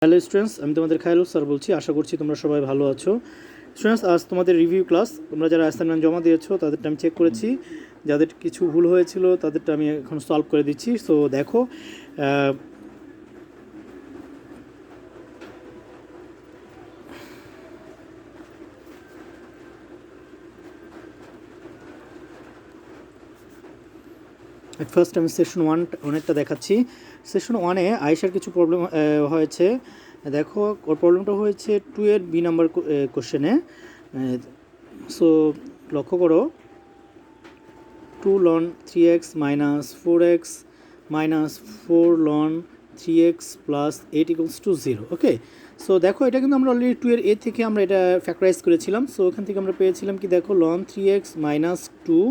Hello students, আমি তোমাদের Khairul sir বলছি। আশা করছি তোমরা সবাই ভালো আছো। স্টুডেন্টস, আজ তোমাদের রিভিউ ক্লাস। তোমরা যারা অ্যাসাইনমেন্ট জমা দিয়েছো তাদেরটা আমি চেক করেছি। যাদের কিছু ভুল হয়েছিল তাদেরটা আমি এখন সলভ করে দিচ্ছি। সো দেখো, ফার্স্ট আমি সেশন ওয়ানেরটা দেখাচ্ছি। সেশন ওয়ানে আয়েশার কিছু প্রবলেম হয়েছে। দেখো, ওর প্রবলেমটা হয়েছে 2 এর বি নাম্বার কোশ্চেনে। সো লক্ষ্য করো, 2 ln 3x minus 4x minus 4 ln 3x plus 8 equals to 0. Okay, so দেখো এটা কিন্তু আমরা অলরেডি 2 এর এ থেকে আমরা এটা ফ্যাক্টরাইজ করেছিলাম। সো ওখান থেকে আমরা পেয়েছিলাম কি, দেখো ln 3x minus 2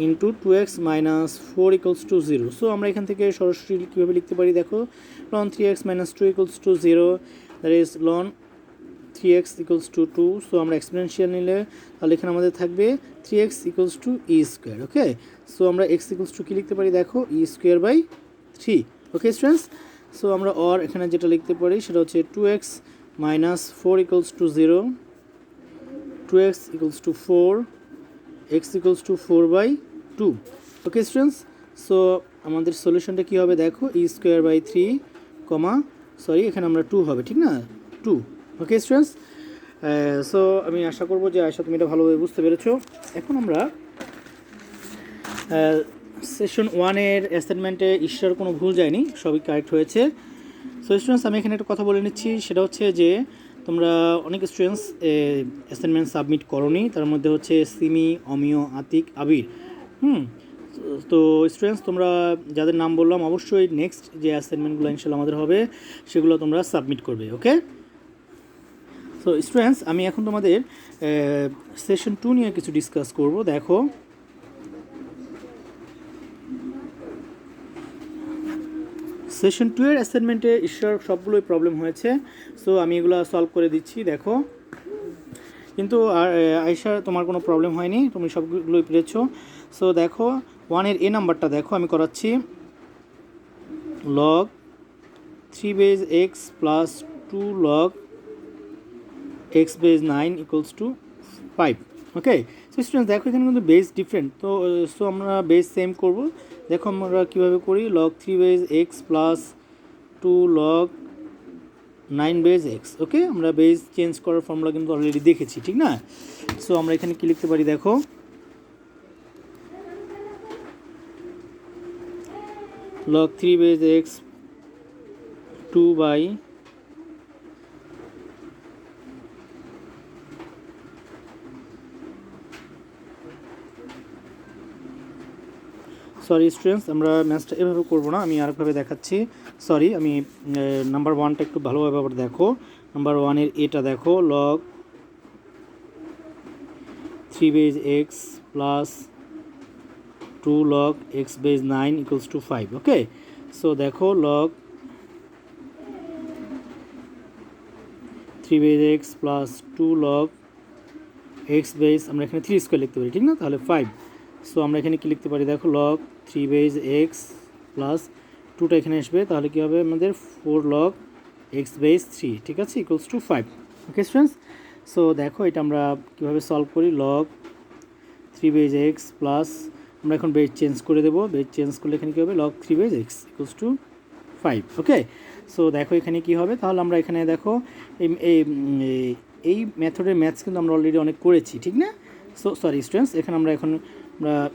into 2x minus 4 equals to 0. So আমরা এখান থেকে সরাসরি কীভাবে লিখতে পারি, দেখো ln 3x minus 2 equals to 0, that is ln 3x equals to 2. So আমরা এক্সপোনেনশিয়াল নিলে তাহলে এখানে আমাদের থাকবে 3x equals to e square. Okay, so আমরা x equals to কী লিখতে পারি, দেখো e square by 3. Okay students, so আমরা অর এখানে যেটা লিখতে পারি সেটা হচ্ছে 2x minus 4 equals to 0, 2x equals to 4, x equals to 4 by 2. Okay students, so আমাদের সলিউশনটা কী হবে, দেখো e স্কোয়ার বাই 3, এখানে আমরা 2 হবে, ঠিক না, 2. ওকে স্টুডেন্টস, সো আমি আশা করবো যে আয়শা তুমি এটা ভালোভাবে বুঝতে পেরেছো। এখন আমরা সেশন ওয়ানের অ্যাসাইনমেন্টে ঈশ্বর কোনো ভুল যায়নি, সবই কারেক্ট হয়েছে। সো স্টুডেন্টস, আমি এখানে একটা কথা বলে নিচ্ছি, সেটা হচ্ছে যে তোমরা অনেক স্টুডেন্টস অ্যাসাইনমেন্ট সাবমিট করোনি। তার মধ্যে হচ্ছে সিমি, অমিয়, আতিক, আবির। তো স্টুডেন্টস, তোমরা যাদের নাম বললাম অবশ্যই নেক্সট যে অ্যাসাইনমেন্টগুলো ইনশাল্লাহ আমাদের হবে সেগুলো তোমরা সাবমিট করবে। ওকে, সো স্টুডেন্টস, আমি এখন তোমাদের সেশন 2 নিয়ে কিছু ডিসকাস করব। দেখো, সেশন 2 এর অ্যাসাইনমেন্টে ঈশ্বর সবগুলোই প্রবলেম হয়েছে। সো আমি এগুলো সলভ করে দিচ্ছি। দেখো, কিন্তু আয়েশা তোমার কোনো প্রবলেম হয়নি, তুমি সবগুলোই পেরেছো। সো দেখো, 1 এর এ নাম্বারটা দেখো আমি করাচ্ছি। log 3 base x plus 2 log x base 9 equals to 5. Okay, so students দেখো এখানে কিন্তু বেস ডিফারেন্ট, তো সো আমরা বেস সেম করব। দেখো আমরা কীভাবে করি, log 3 base x plus 2 log 9 base x. ওকে, আমরা বেস চেঞ্জ করার ফর্মুলা কিন্তু অলরেডি দেখেছি, ঠিক না। সো আমরা এখানে কী লিখতে পারি, দেখো log 3 base x 2 by sorry students, আমরা ম্যাথসটা এভাবে করবো না, আমি আরেকভাবে দেখাচ্ছি। সরি, আমি নাম্বার 1টা একটু ভালোভাবে আবার দেখো। নাম্বার 1 এর এটা দেখো, log 3 base x plus 2 log x base 9 equals to 5. Okay, so দেখো log 3 base x plus 2 log x base, আমরা এখানে 3 স্কোয়ার লিখতে পারি, ঠিক না, তাহলে 5. সো আমরা এখানে কি লিখতে পারি, দেখো log 3 বেজ x প্লাস 2টা এখানে আসবে, তাহলে কী হবে আমাদের 4 log x বেজ 3, ঠিক আছে, equals to 5. Okay students, so দেখো এটা আমরা কীভাবে সলভ করি, log 3 বেজ x প্লাস, আমরা এখন বেজ চেঞ্জ করে দেবো, বেজ চেঞ্জ করলে এখানে কী হবে, log 3 base x equals to 5. Okay, so দেখো এখানে কি হবে, তাহলে আমরা এখানে দেখো এই মেথডের ম্যাথস কিন্তু আমরা অলরেডি অনেক করেছি, ঠিক না। সো সরি স্টুডেন্টস, এখানে আমরা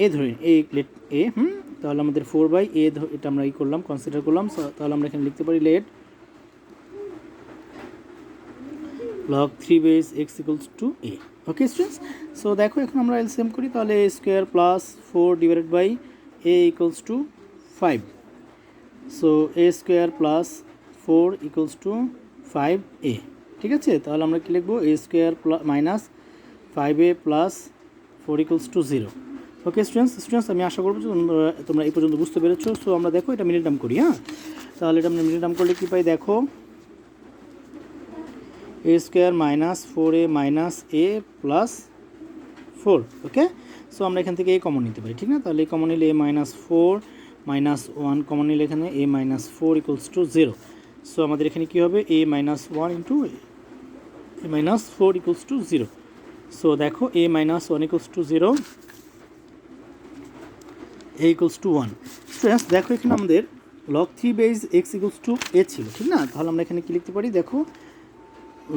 এ ধরি, লেট এ, তাহলে আমাদের 4 বাই এ এটা আমরা করলাম, কনসিডার করলাম। তাহলে আমরা এখানে লিখতে পারি let log 3 base x equals to A. Okay students, so দেখো এখন আমরা এলসিএম করি, তাহলে a square plus 4 divided by A equals to 5. So A square plus 4 equals to 5a, ঠিক আছে। তাহলে আমরা কী লিখবো, এ স্কোয়ার মাইনাস 5a প্লাস 4 ইকুয়ালস টু 0. ওকে স্টুডেন্টস, আমি আশা করবো যে তোমরা এই পর্যন্ত বুঝতে পেরেছো। সো আমরা দেখো এটা মিডিল টার্ম করি। তাহলে এটা আমরা মিডিল টার্ম করলে কী পাই, দেখো এ স্কোয়ার মাইনাস 4a মাইনাস এ প্লাস 4. ওকে, সো আমরা এখান থেকে এ কমন নিতে পারি, ঠিক না, তাহলে এ কমন নিলে এ মাইনাস 4 মাইনাস 1 কমন নিলে এখানে A minus 4 equals to 0. So আমাদের এখানে কী হবে a minus one into a minus four equals to zero. So দেখো a minus one equals to zero, a equals to one. Students দেখো এখানে আমাদের log three base x equals to A ছিল, ঠিক না? তাহলে আমরা এখানে কী লিখতে পারি দেখো,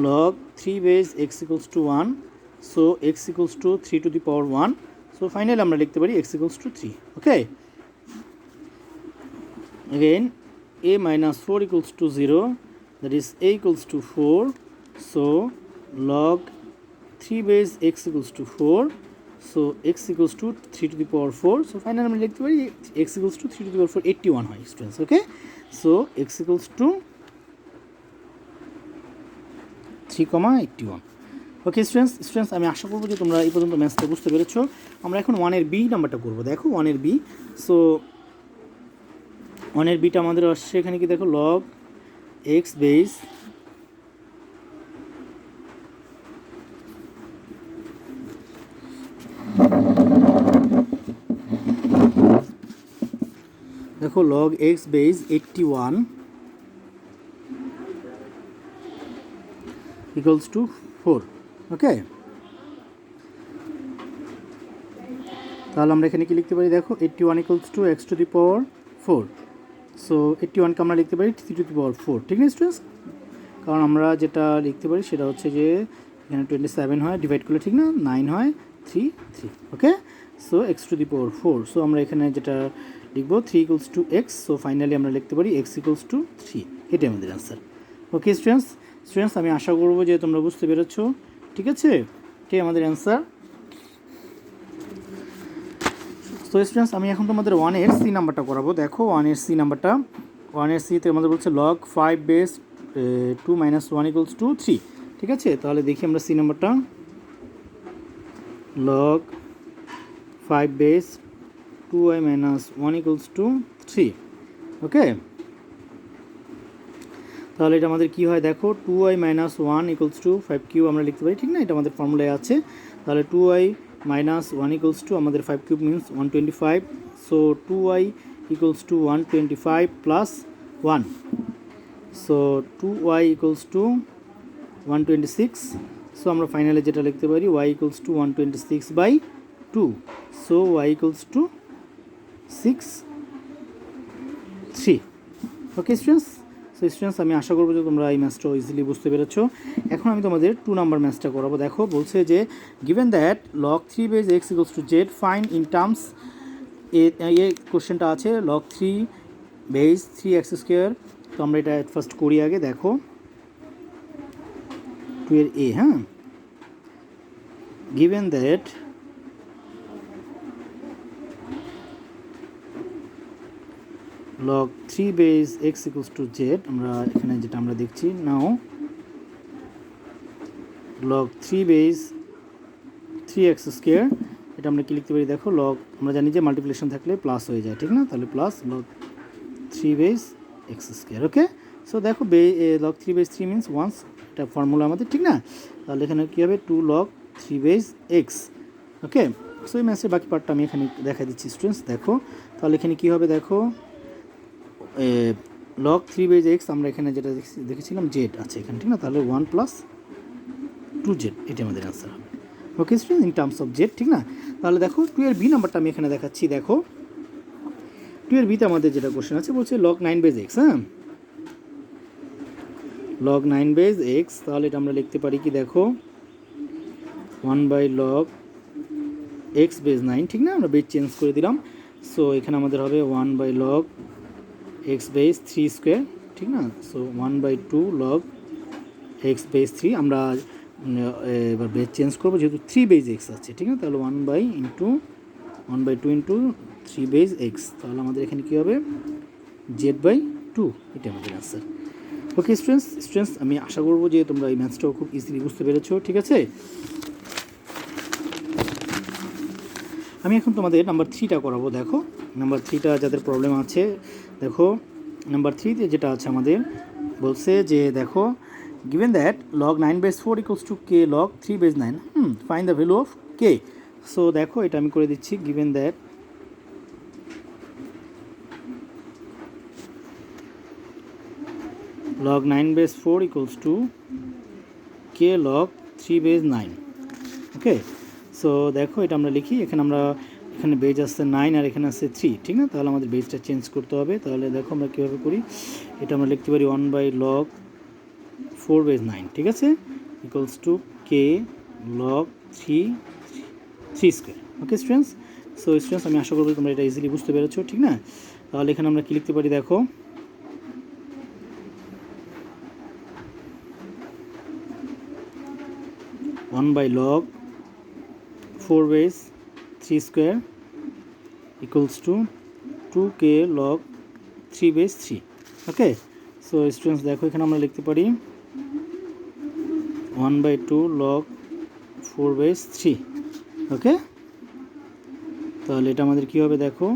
log 3 base x equals to 1, so x equals to 3 to the power 1, so finally আমরা লিখতে পারি x equals to 3. Okay, again a minus 4 equals to 0, that is a equals to 4, so log 3 base x equals to 4, so x equals to 3 to the power 4, so finally আমরা লিখতে পারি x equals to 3 to the power 4, 81 হয় students. Okay, so x equals to 3,81. Okay students আমি আশা করবো যে তোমরা এই পর্যন্ত ম্যাথসটা বুঝতে পেরেছো। আমরা এখন ওয়ানের বি নাম্বারটা করবো। দেখো ওয়ানের বি, সো ওয়ানের বিটা আমাদের আসছে এখানে কি দেখো, লগ এক্স বেস দেখো log x base 81 equals to 4. ওকে, তাহলে আমরা এখানে কি লিখতে পারি দেখো, 81 equals to x to the power 4, so 81কে আমরা লিখতে পারি 3 to the power 4, ঠিক না স্টুডেন্টস? কারণ আমরা যেটা লিখতে পারি সেটা হচ্ছে যে এখানে 27 হয় ডিভাইড করলে, ঠিক না, 9 হয় 3 3। Okay, so x to the power 4, so আমরা এখানে যেটা লিখবো 3 equals to x, so finally আমরা লিখতে পারি x equals to 3, এটাই আমাদের অ্যান্সার। ওকে স্টুডেন্টস আমি আশা করবো যে তোমরা বুঝতে পেরেছো, ঠিক আছে? এটাই আমাদের অ্যান্সার। তো স্টুডেন্টস আমি এখন তোমাদের ওয়ানের সি নাম্বারটা করাবো। দেখো ওয়ানের সি নাম্বারটা, ওয়ানের সিতে আমাদের বলছে log 5 base 2 minus 1 equals to 3, ঠিক আছে? তাহলে দেখি আমরা সি নাম্বারটা, log 5 base 2y minus 1 equals to 3। ওকে, তাহলে এটা আমাদের কী হয় দেখো, 2y minus 1 equals to 5 cube আমরা লিখতে পারি, ঠিক না? এটা আমাদের ফর্মুলায় আছে। তাহলে 2y মাইনাস 1 ইকুয়ালস টু আমাদের 5 cube means 125, so 2y equals to 125 plus 1, so 2y equals to 126, so আমরা ফাইনালে যেটা লিখতে পারি y equals to 126 by 2, so y equals to 6 3। Okay students, so students আমি আশা করবো যে তোমরা এই ম্যাথসটা ইজিলি বুঝতে পেরেছো। এখন আমি তোমাদের 2 নাম্বার ম্যাথসটা করাবো। দেখো বলছে যে given that log 3 base x equals to z find in terms, এই কোশ্চেনটা আছে লগ 3 বেজ 3x স্কোয়ার। তো আমরা এটা ফার্স্ট করি আগে। দেখো 2 এর এ, হ্যাঁ, given that log 3 base x equals to z, আমরা এখানে যেটা আমরা দেখছি নাও log 3 base 3x স্কোয়ার, এটা আমরা কি লিখতে পারি দেখো, log আমরা জানি যে মাল্টিপ্লিকেশন থাকলে প্লাস হয়ে যায়, ঠিক না? তাহলে plus log 3 base x square. Okay, so দেখো log 3 base 3 মিনস ওয়ান্স, এটা ফর্মুলা আমাদের, ঠিক না? তাহলে এখানে কী হবে 2 log 3 base x। ওকে, সো এই ম্যাথসের বাকি পার্টটা আমি এখানে দেখা দিচ্ছি স্টুডেন্টস। দেখো তাহলে এখানে কী হবে দেখো, log 3 বেজ এক্স আমরা এখানে যেটা দেখেছিলাম জেড আছে এখানে, ঠিক না? তাহলে 1 প্লাস 2z, এটা আমাদের অ্যান্সার হবে। ওকে student, in terms of Z, ঠিক না? তাহলে দেখো 2 এর বি নাম্বারটা আমি এখানে দেখাচ্ছি। দেখো 2 এর বিতে আমাদের যেটা কোশ্চেন আছে বলছে log 9 বেজ এক্স, হ্যাঁ, log 9 বেজ এক্স। তাহলে এটা আমরা লিখতে পারি কি দেখো 1 বাই log x বেজ 9, ঠিক না? আমরা বেজ চেঞ্জ করে দিলাম, সো এখানে আমাদের হবে 1 by log x base 3 square, ঠিক না? So 1 by 2 log x base 3, আমরা এবার বেস চেঞ্জ করবো যেহেতু 3 বেস x আছে, ঠিক না? তাহলে 1 বাই 2 ইন্টু 3 বেস x, তাহলে আমাদের এখানে কী হবে z বাই 2, এটা আমাদের অ্যান্সার। ওকে স্টুডেন্টস আমি আশা করবো যে তোমরা এই ম্যাথসটাও খুব ইজিলি বুঝতে পেরেছো, ঠিক আছে? আমি এখন তোমাদের নাম্বার 3টা করাবো। দেখো নাম্বার 3টা যাদের প্রবলেম আছে, দেখো নাম্বার 3তে যেটা আছে আমাদের বলছে যে দেখো given that log 9 base 4 equals to k log 3 base 9, find the value of k। So দেখো এটা আমি করে দিচ্ছি, given that log 9 base 4 equals to k log 3 base 9. Okay, so দেখো এটা আমরা লিখি, এখানে বেজ আসছে 9 আর এখানে আসছে 3, ঠিক না? তাহলে আমাদের বেজটা চেঞ্জ করতে হবে। তাহলে দেখো আমরা কীভাবে করি, এটা আমরা লিখতে পারি 1/log 4 base 9, ঠিক আছে, equals to K log 3 square. Okay students, so students আমি আশা করবো তোমরা এটা ইজিলি বুঝতে পেরেছো, ঠিক না? তাহলে এখানে আমরা কী লিখতে পারি দেখো, 1/log 4 base 3 square equals to 2k log 3 base 3. Okay, so students দেখো এখানে আমরা লিখতে পারি 1/2 log 4 base 3. ওকে, তাহলে এটা আমাদের কী হবে দেখো,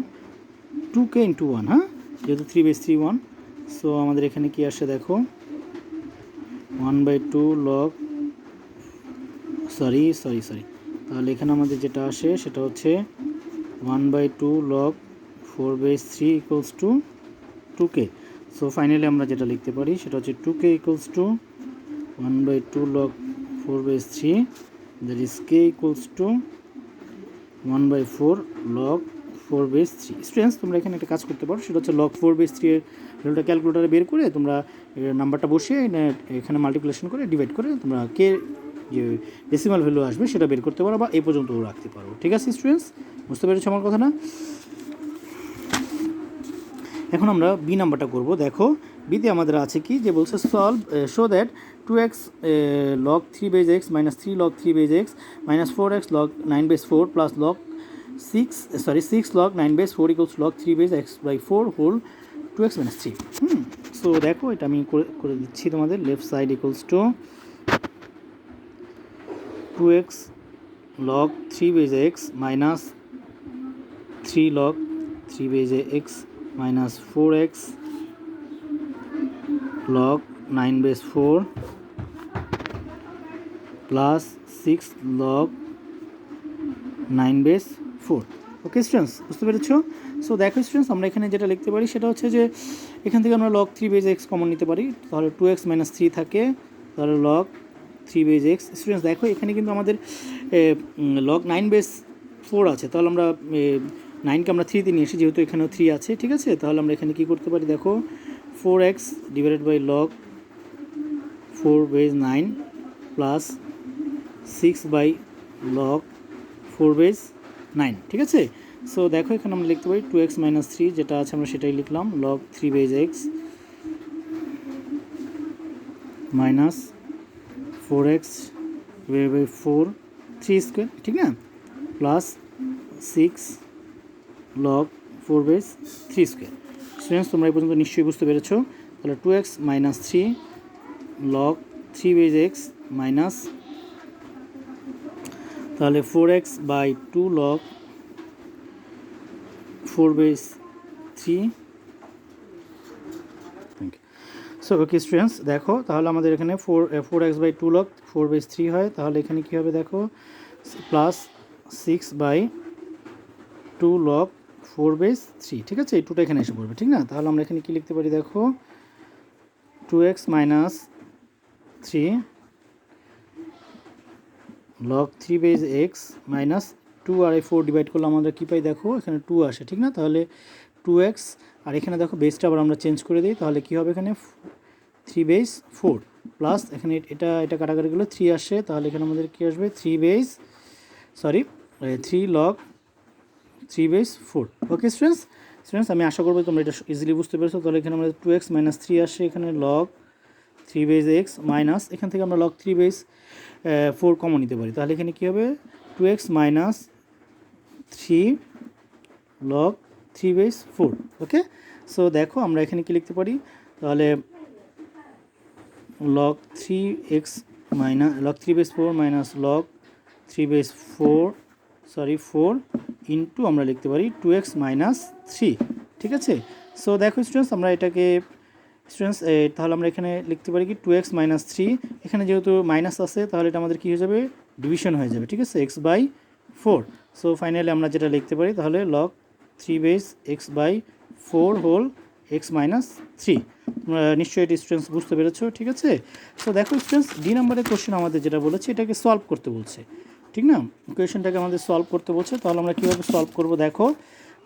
2k into 1, হ্যাঁ, যেহেতু 3 base 3 1, সো আমাদের এখানে কি আসে দেখো 1/2 log সরি, তাহলে এখানে আমাদের যেটা আসে সেটা হচ্ছে 1/2 log 4 base 3 equals to 2k. So finally আমরা যেটা লিখতে পারি সেটা হচ্ছে 2k equals to 1/2 log 4 base 3, that is k equals to 1/4 log 4 base 3. Students তোমরা এখানে একটা কাজ করতে পারো, সেটা হচ্ছে log 4 base 3 এর ভ্যালুটা ক্যালকুলেটারে বের করে তোমরা নাম্বারটা বসিয়ে এখানে মাল্টিপ্লিকেশন করে ডিভাইড করে তোমরা কে যে ডেসিমাল ভ্যালু আসবে সেটা বের করতে পারো বা এই পর্যন্তও রাখতে পারো। ঠিক আছে স্টুডেন্টস, বুঝতে পেরেছো আমার কথা না? এখন আমরা বি নাম্বারটা করব। দেখো বিতে আমাদের আছে কি, যে বলছে solve show that 2x log 3 base x minus 3 log 3 base x minus 4x log 9 base 4 plus log 6 log 9 base 4 equals log 3 base x by 4 whole 2x minus 3. So দেখো এটা আমি করে দিচ্ছি তোমাদের। Left side equals to 2x log 3 base x minus 3 log 3 base x minus 4x log 9 base 4 plus 6 log 9 base 4. Okay students, বুঝতে পেরেছো? So দেখো students আমরা এখানে যেটা লিখতে পারি সেটা হচ্ছে যে এখান থেকে আমরা log 3 base x কমন নিতে পারি, তাহলে 2x minus 3 থাকে, তাহলে log 3 base x. স্টুডেন্টস দেখো এখানে কিন্তু আমাদের log 9 base 4 আছে, তাহলে আমরা 9কে আমরা 3 তে নিয়ে এসি, যেহেতু এখানেও 3 আছে, ঠিক আছে? তাহলে আমরা এখানে কী করতে পারি দেখো, 4x divided by log 4 base 9 plus 6 by log 4 base 9, ঠিক আছে? সো দেখো এখানে আমরা লিখতে পারি 2x minus 3 যেটা আছে আমরা সেটাই লিখলাম, log 3 base x minus 4x divided by 4 3 square, ঠিক না, plus 6 log 4 base 3 square. Students তোমরা এই পর্যন্ত নিশ্চয়ই বুঝতে পেরেছো। তাহলে 2x minus 3 log 3 base x minus তাহলে 4x by 2 log 4 base 3. So okay students দেখো তাহলে আমাদের এখানে 4x বাই 2 log 4 base 3 হয়, তাহলে এখানে কী হবে দেখো, প্লাস 6 বাই 2 log 4 base 3, ঠিক আছে? এই 2টা এখানে এসে পড়বে, ঠিক না? তাহলে আমরা এখানে কী লিখতে পারি দেখো, 2x minus 3 log 3 base x minus 2 আর 4 ডিভাইড করলে আমরা কী পাই দেখো, এখানে 2 আসে, ঠিক না? তাহলে 2x আর এখানে দেখো বেসটা আবার আমরা চেঞ্জ করে দিই, তাহলে কী হবে এখানে 3 base 4 প্লাস এখানে এটা কাটাকাটি গেলে 3 আসে, তাহলে এখানে আমাদের কী আসবে 3 log 3 base 4. ওকে স্টুডেন্টস আমি আশা করবো তোমরা এটা ইজিলি বুঝতে পেরেছো। তাহলে এখানে আমাদের 2x minus 3 আসে, এখানে log 3 base x মাইনাস এখান থেকে আমরা log 3 base 4 কমন নিতে পারি, তাহলে এখানে কী হবে 2x minus 3 log 3 base 4. ওকে, সো দেখো আমরা এখানে কী লিখতে পারি, তাহলে log 3x minus log 3 base 4 minus log 3 base 4 into আমরা লিখতে পারি 2x minus 3, ঠিক আছে? সো দেখো স্টুডেন্টস আমরা এটাকে তাহলে আমরা এখানে লিখতে পারি কি 2x minus 3, এখানে যেহেতু মাইনাস আছে তাহলে এটা আমাদের কী হয়ে যাবে, ডিভিশন হয়ে যাবে, ঠিক আছে, x by 4. সো ফাইনালি আমরা যেটা লিখতে পারি তাহলে log 3 base x by 4 whole x minus three. নিশ্চয়ই এটি স্টুডেন্টস বুঝতে পেরেছো, ঠিক আছে। তো দেখো স্টুডেন্টস, ডি নাম্বারের কোশ্চেন আমাদের যেটা বলেছে এটাকে সলভ করতে বলছে, ঠিক না। কোয়েশ্চেনটাকে আমাদের সলভ করতে বলছে, তাহলে আমরা কীভাবে সলভ করব দেখো।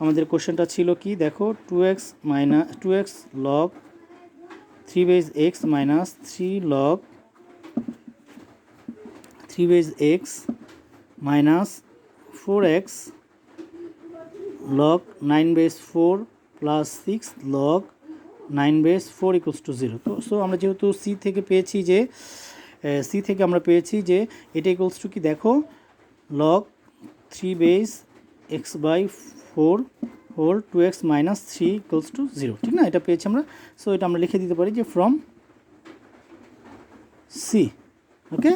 আমাদের কোশ্চেনটা ছিল কি দেখো, 2x log 3 base x minus 3 log 3 base x minus 4x log 9 base 4 plus 6 log 9 base 4 equals to 0। তো সো আমরা যেহেতু সি থেকে পেয়েছি যে এটা ইকুয়ালস টু কি দেখো, log 3 base x by 4 whole 2x minus 3 equals to 0, ঠিক না, এটা পেয়েছি আমরা। সো এটা আমরা লিখে দিতে পারি যে ফ্রম সি। ওকে,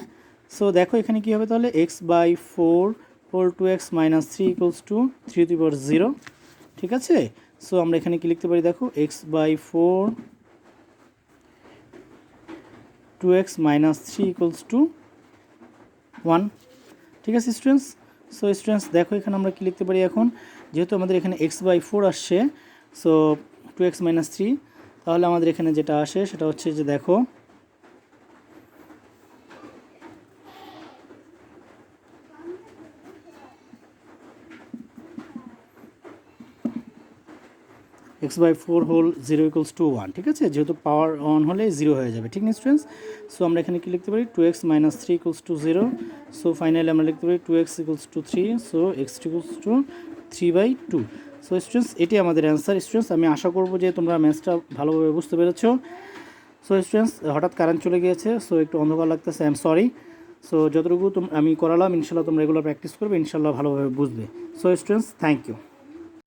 সো দেখো এখানে কী হবে তাহলে, x by 4 whole 2x minus 3 equals to 3 to the power 0, ঠিক আছে। সো আমরা এখানে কি লিখতে পারি দেখো, x by 4 2x minus 3 equals to 1, ঠিক আছে স্টুডেন্টস। সো স্টুডেন্টস দেখো এখানে আমরা কি লিখতে পারি এখন, যেহেতু আমাদের এখানে x বাই 4 আসছে, সো 2x মাইনাস 3, তাহলে আমাদের এখানে যেটা আসে সেটা হচ্ছে যে দেখো x by 4 whole 0 equals to 1, ঠিক আছে, যেহেতু পাওয়ার অন হলে 0 হয়ে যাবে, ঠিক না স্টুডেন্টস। সো আমরা এখানে কি লিখতে পারি, 2x minus 3 equals to 0। So finally আমরা লিখতে পারি 2x equals to 3, so x equals two 3/2। So students এটি আমাদের অ্যান্সার। স্টুডেন্টস আমি আশা করবো যে তোমরা ম্যাথসটা ভালোভাবে বুঝতে পেরেছো। সো স্টুডেন্টস হঠাৎ কারেন্ট চলে গিয়েছে, সো একটু অন্ধকার লাগতেছে, আই এম সরি। সো যতটুকু আমি করালাম ইনশাল্লাহ তোমরা রেগুলার প্র্যাকটিস করবে, ইনশাল্লাহ ভালোভাবে বুঝবে। So students thank you.